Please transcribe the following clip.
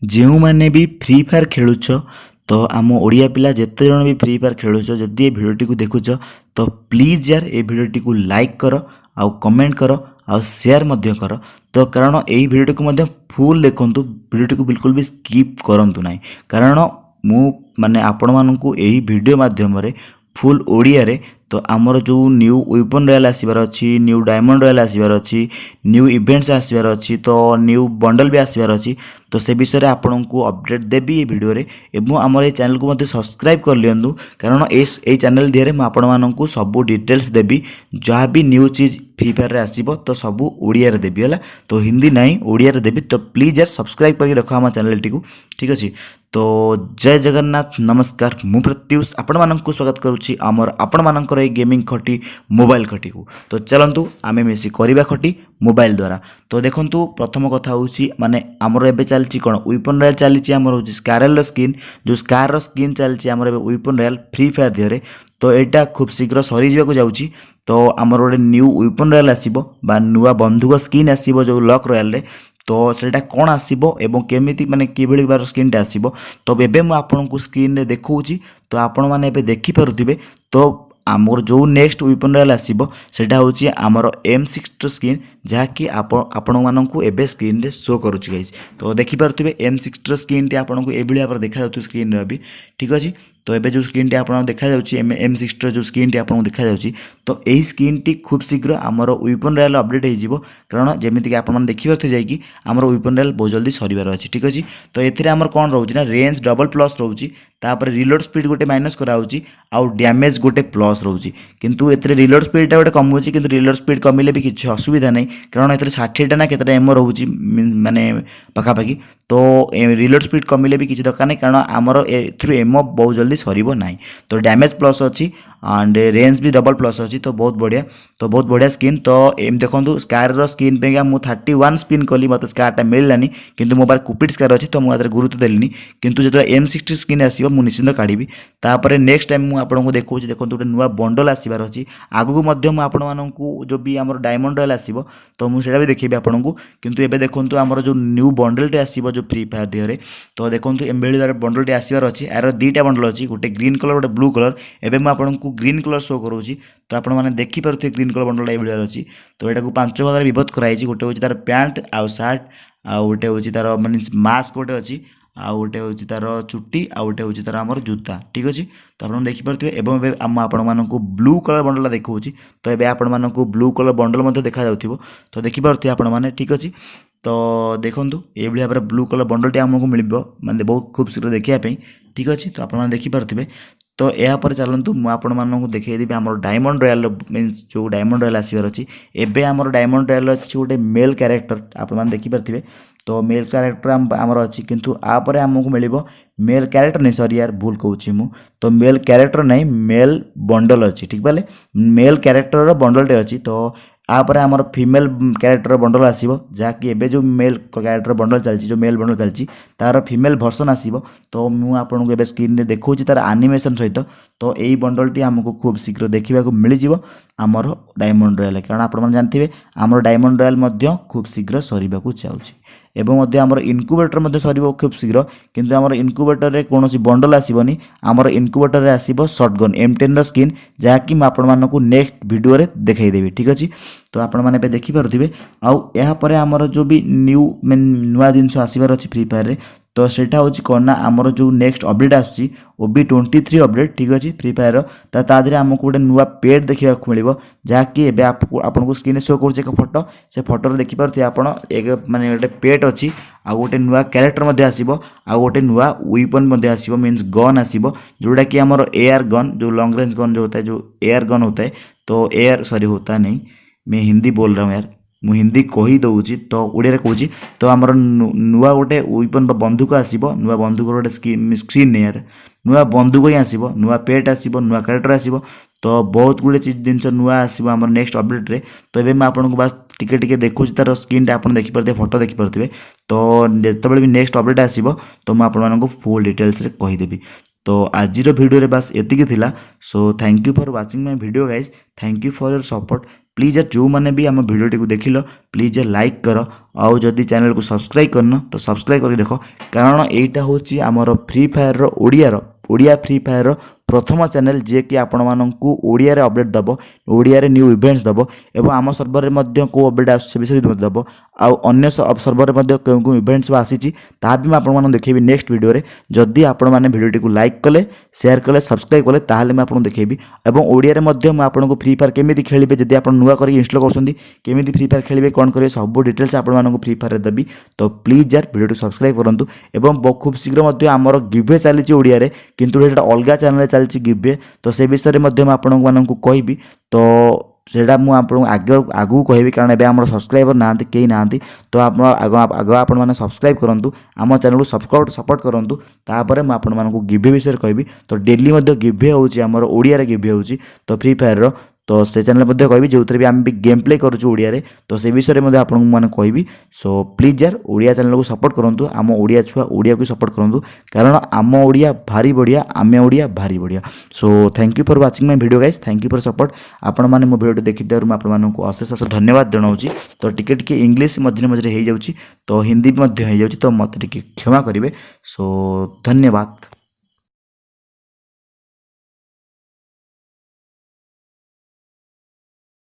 जो मैंने भी फ्री फायर खेलुच तो आम ओडिया पिला जिते जन भी फ्री फायर खेलुच जदि ये भिडियोटी को देखुच तो प्लीज यार ये भिडियोटी को लाइक कर आउ कमेंट कर आउ शेयर मध्य कर। तो कारण यही भिडियोटी को मध्य फुल देखु भिडियोटी को बिल्कुल भी स्किप करंतु नहीं कारण मु माने आपण मानकु यही वीडियो माध्यम रे फुल ओडिया रे तो आमर जो न्यू वेपन रॉयल आसबार अच्छी न्यू डायमंड रॉयल आसबार अच्छी न्यू इवेंट्स आसबार अच्छी तो न्यू बंडल भी आसबार अच्छी तो से विषय में आपन को अपडेट देवी ये वीडियो रे एवं आमर ये चैनल को मत सब्सक्राइब कर लियंतु कारण ये चैनल दिहरे मैं आपण मानकु सब डिटेल्स देवी जहाँ भी न्यू चीज फ्री फायर रे आसीबो तो सब ओडिया रे देवी है तो हिंदी नहीं ओडिया रे देवी तो प्लीज यार सब्सक्राइब करके रखो आम चैनल टी को ठीक अच्छे। तो जय जगन्नाथ नमस्कार मु प्रत्युष आपण मानकु स्वागत करुच्ची आमर आपण मानकर ए गेमिंग खटी मोबाइल खटी को। तो चलतु आमे मिसी करिबा खटी मोबाइल द्वारा। तो देखंतु प्रथम कथा होउची माने आमर एबे चलची कोन वेपन रॉयल चलीची आमर होउची स्कारल स्किन जो स्कार रो स्किन चलची आमर एबे वेपन रॉयल फ्री फायर दिहरे तो एटा खूब शीघ्र सरी जाको जाउची। तो आमर गोटे न्यू वेपन रॉयल आसीबो बा नुवा बंधुक स्किन आसीबो जो लक रॉयल रे तो सेटा कौन आसीबो एवं केमिति माने किभଳି बार स्किन टा आसीबो तो एबे मु आपनकु स्क्रीन रे देखौची तो आपण माने एबे देखि पारुथिबे। तो आमर जो नेक्स्ट वेपन रॉयल आसीबो सेटा होची आमर M60 स्किन जहाँकि आपण मानकु एबे स्क्रीन रे शो करूची गाइस। तो देखि पारुथिबे M60 स्किन टी आपनकु एभଳି भाବରେ देखा जाउथु स्क्रीन रे भी ठीक अछि। तो एबे जो स्क्रीन टी आपन देखा जाउची M60 जो स्क्रीन टी आपन देखा जाउची तो एही स्क्रीन टी खूब शीघ्र आमर वेपन रॉयल अपडेट हो जिवो कारण जेमिति कि आपन मन देखि पारथे जाय कि आमर वेपन रॉयल बहुत जल्दी सरीबार अछि ठीक अछि। तो एथिरे आमर कोन रहउची ना रेंज डबल प्लस रहउची तापर रिलोड स्पीड गोटे माइनस करा होउची आउ डैमेज गोटे प्लस रहउची किंतु एथिरे रिलोड स्पीड टा गोटे कम होउची किंतु रिलोड स्पीड कमिले भी किछ असुविधा नै कारण एथिरे 60 टा ना केतटा एमओ रहउची माने पाखा पाखी तो रिलोड स्पीड कमिले भी किछ दरकार नै कारण आमर एथ्रु एमओ बहुत जल्दी सरीबो नाही। तो डैमेज प्लस अछि एंड रेंज भी डबल प्लस अच्छी तो बहुत बढ़िया स्किन। तो एम देखो स्कार रो स्किन पे मु 31 स्पिन कली मत स्कारटा मिललानी किंतु मो पार कुपिड स्कार अच्छी तो मुझे गुरुत्व देलिनी किंतु जो M60 स्किन आसो मुझे निश्चिंत काढ़ी तापर नेक्स्ट टाइम मुझे देखो देखो गोटे नुआ बंडल आसबार अच्छी आगू आपको जो भी आम डायमंड रॉयल आसो तो मुझे भी देखी आपन को किंतु एबे देखो आमर जो न्यू बंडलटे आसो जो फ्री फायर दिहरे तो देखो एम बंडलटे आसबार अच्छी यार दुईटा बंडल अच्छी गोटे ग्रीन कलर गोटे ब्लू कलर एबे मैं आपको ग्रीन कलर शो करोची तो आपण मैंने देखिपे ग्रीन कलर बंडल ये अच्छी। तो यहाँ 5 भाग विभक्त कराई गोटे हूँ तार पैंट आउ सार्ट आउ गोटे हूँ तार मीन मास्क गोटे अच्छी आउ गोटे हूँ तार चुट्टी आउ गोटे हूँ तार आमर जूता ठीक अच्छे। तो आप देखिपे एवं आम आपको ब्लू कलर बंडल देखा तो ये आपको ब्लू कलर बंडल देखा जाऊ तो देखिपे आपण मैंने ठीक अच्छे। तो देखूँ ये भाव में ब्लू कलर बंडलटे आमको मिल मानते बहुत खूब शीघ्र देखापी ठीक अच्छे। तो आपने देखिपे तो यापर चलतु मुझे देखिए आम डायमंड रॉयल मीन्स जो डायमंड रॉयल आसबार अच्छी एबे आमर डायमंड रॉयल अच्छी गोटे मेल कैरेक्टर आपने देखिपे तो मेल कैरेक्टर आमर अच्छी किंतु आपर आमको मिल मेल कैरेक्टर नहीं सॉरी यार भूल कहूँ मु तो मेल कैरेक्टर नहीं मेल बंडल अच्छी ठीक बाले मेल कैरेक्टर बंडलटे अच्छी। तो आपर आमर फीमेल कैरेक्टर बंडल आसो जहाँकि एबे जो मेल कैरेक्टर बंडल चलती जो मेल बंडल चलती तार फीमेल भर्सन आसो तो मुझे एबे स्क्रीन रे देखो तार एनिमेशन सहित तो यही बंडलटी आमको खूब शीघ्र देखा मिल आमर डायमंड रॉयल कारण आप जानते आमर डायमंड रॉयल खूब शीघ्र सरीबा चाहिए एवं आमर इनक्यूबेटर सर खूब शीघ्र किंतु आमर इनक्यूबेटर रे कौन बंडल आसबनी आमर इनक्यूबेटर रे आसो शॉटगन M10 स्किन जहाँकि मुझे नेक्स्ट वीडियो रे देखदेवी ठीक अच्छे। तो आपण मैंने देखिपे आउ यापर आमर जो भी न्यू नुआ जिनस आसबार अच्छी फ्री फायर रे तो सेटा हूँ कौन ना आमर जो नेक्स्ट अपडेट आसूँ OB23 अपडेट ठीक अच्छे फ्री फायर तादेह आमको गोटे नुआ पेड देखा मिल जहाँकि एबे आपको स्क्रीन शो कर फोटो से फोटो देखिपे आप माने गोटे पेट अच्छी आ गोटे नुआ कैरेक्टर आसो आ गोटे नुआ वेपन आसो मीन्स गन आसो जोटा कि आमर एयर गन जो लॉन्ग रेंज गन जो होता है जो एयर गन होता है तो एयर सॉरी होता नहीं मैं हिंदी बोल रहा हूँ यार मु हिंदी कही दूची तो ओडिया कहूँ तो आमर नुआ गोटे वेपन बंधुक आसो नुआ बंधुक गोटे स्क्रीन नहीं यार नुआ बंधुक ही आसो नुआ पेट आसो नुआ कैरेक्टर आसो तो बहुत गुड़े जिनस नुआ आसो आम नेक्स्ट अपडेट रे तो ये आपको बास टिके देखूँ तार स्क्रीन आप देखिपे फोटो देखिपे तो जिते भी नेक्स्ट अपडेट आसो तो मुझे फुल डिटेल्स रे कहीदेवी। तो आज वीडियो रे बास एतिकी थिला so thank you for watching my video guys thank you for your support please यार जो मैंने भी आम भिडियो देख प्लीज़ यार लाइक कर आउ जदि चैनल को सब्सक्राइब करन तो सब्सक्राइब कर देख कारण यहाँ हूँ आमर free fire Odia free fire प्रथम चैनल जी कि आपण मानू ओडिया रे अपडेट दब ओडिया रे न्यू इवेंट्स दब एवं आम सर्वर में को अपडेट आस विषय दब आउ सर्वर में क्यों इवेंट्स आसी भी मैं देखेबी नेक्स्ट वीडियो रे जदि आपण मैंने भिडियो को लाइक कले शेयर कले सब्सक्राइब कले ताहले मैं आपको देखेबी एवं ओडिया रे मध्य मैं आपको फ्री फायर केमी खेलिए जदि आप नुआ कर इंस्टॉल करमी फ्री फायर खेलिए कौन करेंगे सब डिटेल्स आपको फ्री फायर देवी तो प्लीज यार वीडियो सब्सक्राइब करूँ एवं खूब शीघ्र आमर गिवे चली ओडिया रे किंतु अलग चैनल चलती गिवे तो से विषय में आपको कहबी तो सेटा मुझे आगू कहबी कारण एवं आम सब्सक्राइबर ना कहीं ना तो आप आग आप सब्सक्राइब करूँ आम चैनल को सपोर्ट करूँ तापर मुझे गिवे विषय कहबी तो डेली गिवे होमर ओडिया गिवे हो तो फ्री फायर तो से चैनल कहबी जो भी आम भी गेम प्ले करूँ ओडिया रे तो से विषय में आपको मैंने कहबी सो प्लीज यार ओडिया चैनल को सपोर्ट करूँ आम ओडिया छुआ ओडिया को सपोर्ट करूँ कारण आम ओडिया भारी बढ़िया आम ओडिया भारी बढ़िया so thank you for watching my video guys thank you for support आपण मैंने मो वीडियो देखिथार आपको अशेष अशेष धन्यवाद जनाऊँगी तो टिके इंग्लिश मझे मझे हो जाऊँगी तो हिंदी भी हो जाऊँगी तो मत टिके क्षमा करेंगे सो धन्यवाद।